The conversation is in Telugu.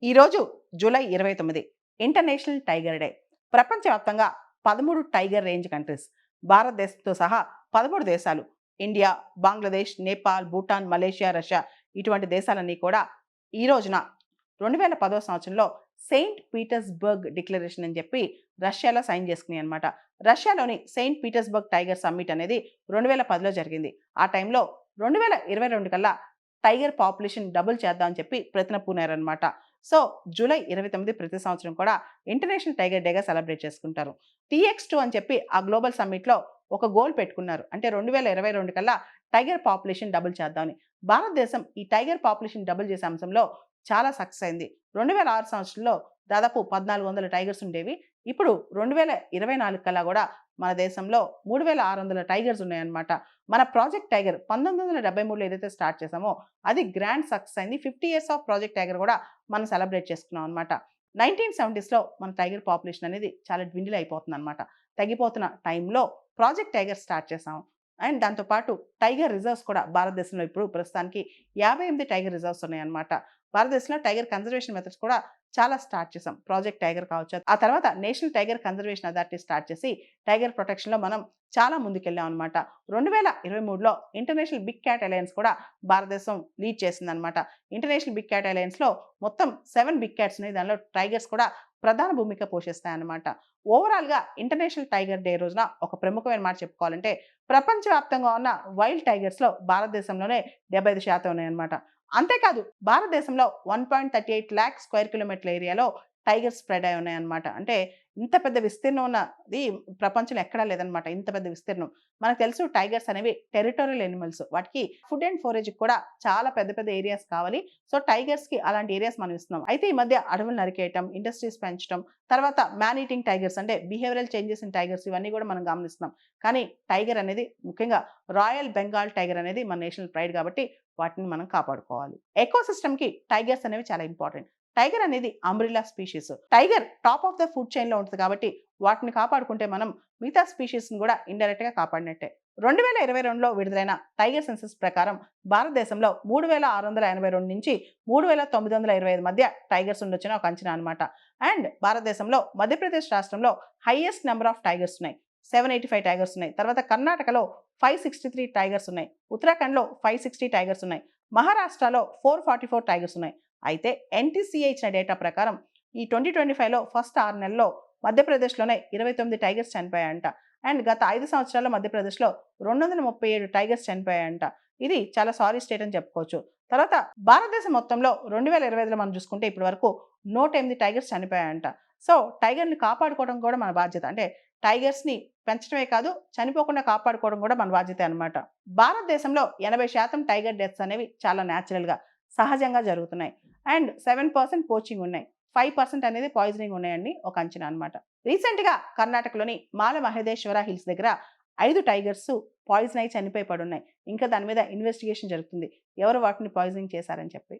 ఈరోజు జూలై 29 ఇంటర్నేషనల్ టైగర్ డే. ప్రపంచవ్యాప్తంగా 13 టైగర్ రేంజ్ కంట్రీస్, భారతదేశంతో సహా 13 దేశాలు, India, Bangladesh, Nepal, Bhutan, Malaysia, Russia ఇటువంటి దేశాలన్నీ కూడా ఈ రోజున 2010 సంవత్సరంలో సెయింట్ పీటర్స్బర్గ్ డిక్లరేషన్ అని చెప్పి రష్యాలో సైన్ చేసుకున్నాయి అనమాట. రష్యాలోని సెయింట్ పీటర్స్బర్గ్ టైగర్ సమ్మిట్ అనేది 2010లో జరిగింది. ఆ టైంలో 2022 కల్లా టైగర్ పాపులేషన్ డబుల్ చేద్దామని చెప్పి ప్రతిన పూనారనమాట. సో జూలై 29 ప్రతి సంవత్సరం కూడా ఇంటర్నేషనల్ టైగర్ డేగా సెలబ్రేట్ చేసుకుంటారు. TX2 అని చెప్పి ఆ గ్లోబల్ సమ్మిట్లో ఒక గోల్ పెట్టుకున్నారు. అంటే 2022 కల్లా టైగర్ పాపులేషన్ డబుల్ చేద్దామని. భారతదేశం ఈ టైగర్ పాపులేషన్ డబుల్ చేసే అంశంలో చాలా సక్సెస్ అయింది. 2006 సంవత్సరంలో దాదాపు 1400 టైగర్స్ ఉండేవి. ఇప్పుడు 2024 కల్లా కూడా మన దేశంలో 3600 టైగర్స్ ఉన్నాయన్నమాట. మన ప్రాజెక్ట్ టైగర్ 1973లో ఏదైతే స్టార్ట్ చేసామో అది గ్రాండ్ సక్సెస్ అయింది. 50 ఇయర్స్ ఆఫ్ ప్రాజెక్ట్ టైగర్ కూడా మనం సెలబ్రేట్ చేసుకున్నాం అనమాట. 1970స్లో మన టైగర్ పాపులేషన్ అనేది చాలా dwindle అయిపోతుంది అనమాట. తగ్గిపోతున్న టైంలో ప్రాజెక్ట్ టైగర్ స్టార్ట్ చేసాం. అండ్ దాంతోపాటు టైగర్ రిజర్వ్స్ కూడా భారతదేశంలో ఇప్పుడు ప్రస్తుతానికి 58 టైగర్ రిజర్వ్స్ ఉన్నాయన్నమాట. భారతదేశంలో టైగర్ కన్జర్వేషన్ మెథడ్స్ కూడా చాలా స్టార్ట్ చేసాం. ప్రాజెక్ట్ టైగర్ కావచ్చు. ఆ తర్వాత national tiger conservation authority start చేసి టైగర్ ప్రొటెక్షన్‌లో మనం చాలా ముందుకెళ్ళాం అనమాట. 2023లో ఇంటర్నేషనల్ బిగ్ క్యాట్ అలయన్స్ కూడా భారతదేశం లీడ్ చేసిందనమాట. ఇంటర్నేషనల్ బిగ్ క్యాట్ అలయన్స్‌లో మొత్తం 7 బిగ్ క్యాట్స్ ఉన్నాయి. దానిలో టైగర్స్ కూడా ప్రధాన భూమిక పోషిస్తాయన్నమాట. ఓవరాల్‌గా ఇంటర్నేషనల్ టైగర్ డే రోజున ఒక ప్రముఖమైన మాట చెప్పుకోవాలంటే ప్రపంచవ్యాప్తంగా ఉన్న వైల్డ్ టైగర్స్‌లో భారతదేశంలోనే 75% ఉన్నాయన్నమాట. అంతేకాదు భారతదేశంలో 1.38 లాక్ స్క్వేర్ కిలోమీటర్ల ఏరియాలో టైగర్స్ స్ప్రెడ్ అయి ఉన్నాయన్నమాట. అంటే ఇంత పెద్ద విస్తీర్ణం ఉన్నది ప్రపంచంలో ఎక్కడా లేదనమాట. ఇంత పెద్ద విస్తీర్ణం. మనకు తెలుసు టైగర్స్ అనేవి టెరిటోరియల్ యానిమల్స్. వాటికి ఫుడ్ అండ్ ఫోరేజ్‌కి కూడా చాలా పెద్ద పెద్ద ఏరియాస్ కావాలి. సో టైగర్స్‌కి అలాంటి ఏరియాస్ మనం ఇస్తున్నాం. అయితే ఈ మధ్య అడవులు నరికేయటం, ఇండస్ట్రీస్ పెంచడం, తర్వాత మ్యాన్ ఈటింగ్ టైగర్స్ అంటే బిహేవియరల్ చేంజెస్ ఇన్ టైగర్స్ ఇవన్నీ కూడా మనం గమనిస్తున్నాం. కానీ టైగర్ అనేది ముఖ్యంగా రాయల్ బెంగాల్ టైగర్ అనేది మన నేషనల్ ప్రైడ్ కాబట్టి వాటిని మనం కాపాడుకోవాలి. ఎకోసిస్టమ్‌కి టైగర్స్ అనేవి చాలా ఇంపార్టెంట్. టైగర్ అనేది umbrella species. Tiger top of the food చైన్‌లో ఉంటది కాబట్టి వాటిని కాపాడుకుంటే మనం మిగతా స్పీషీస్‌ని కూడా ఇండైరెక్ట్‌గా కాపాడినట్టే. 2022లో విడుదలైన టైగర్ సెన్సస్ ప్రకారం భారతదేశంలో 3682 నుంచి 3925 మధ్య టైగర్స్ ఉండొచ్చని ఒక అంచనా అన్నమాట. అండ్ భారతదేశంలో మధ్యప్రదేశ్ రాష్ట్రంలో హైయెస్ట్ నెంబర్ ఆఫ్ టైగర్స్ ఉన్నాయి. 785 టైగర్స్ ఉన్నాయి. తర్వాత కర్ణాటకలో 563 టైగర్స్ ఉన్నాయి. ఉత్తరాఖండ్‌లో 560 టైగర్స్ ఉన్నాయి. మహారాష్ట్రలో 444 టైగర్స్ ఉన్నాయి. అయితే NTCA ఇచ్చిన డేటా ప్రకారం ఈ 2025లో ఫస్ట్ 6 నెలల్లో మధ్యప్రదేశ్‌లోనే 29 టైగర్స్ చనిపోయాయంట. అండ్ గత 5 సంవత్సరాల్లో మధ్యప్రదేశ్‌లో 237 టైగర్స్ చనిపోయాయంట. ఇది చాలా సారీ స్టేట్ అని చెప్పుకోవచ్చు. తర్వాత భారతదేశం మొత్తంలో 2025లో మనం చూసుకుంటే ఇప్పటి వరకు 108 టైగర్స్ చనిపోయాయంట. సో టైగర్‌ని కాపాడుకోవడం కూడా మన బాధ్యత. అంటే టైగర్స్‌ని పెంచడమే కాదు, చనిపోకుండా కాపాడుకోవడం కూడా మన బాధ్యతే అన్నమాట. భారతదేశంలో 80% టైగర్ డెత్స్ అనేవి చాలా న్యాచురల్‌గా సహజంగా జరుగుతున్నాయి. అండ్ 7% పోచింగ్ ఉన్నాయి. 5% అనేది పాయిజనింగ్ ఉన్నాయండి ఒక అంచనా అన్నమాట. రీసెంట్‌గా కర్ణాటకలోని మాల మహదేశ్వర హిల్స్ దగ్గర 5 టైగర్స్ పాయిజన్ అయి చనిపోయి పడున్నాయి. ఇంకా దాని మీద ఇన్వెస్టిగేషన్ జరుగుతుంది. ఎవరు వాటిని పాయిజనింగ్ చేశారని చెప్పి.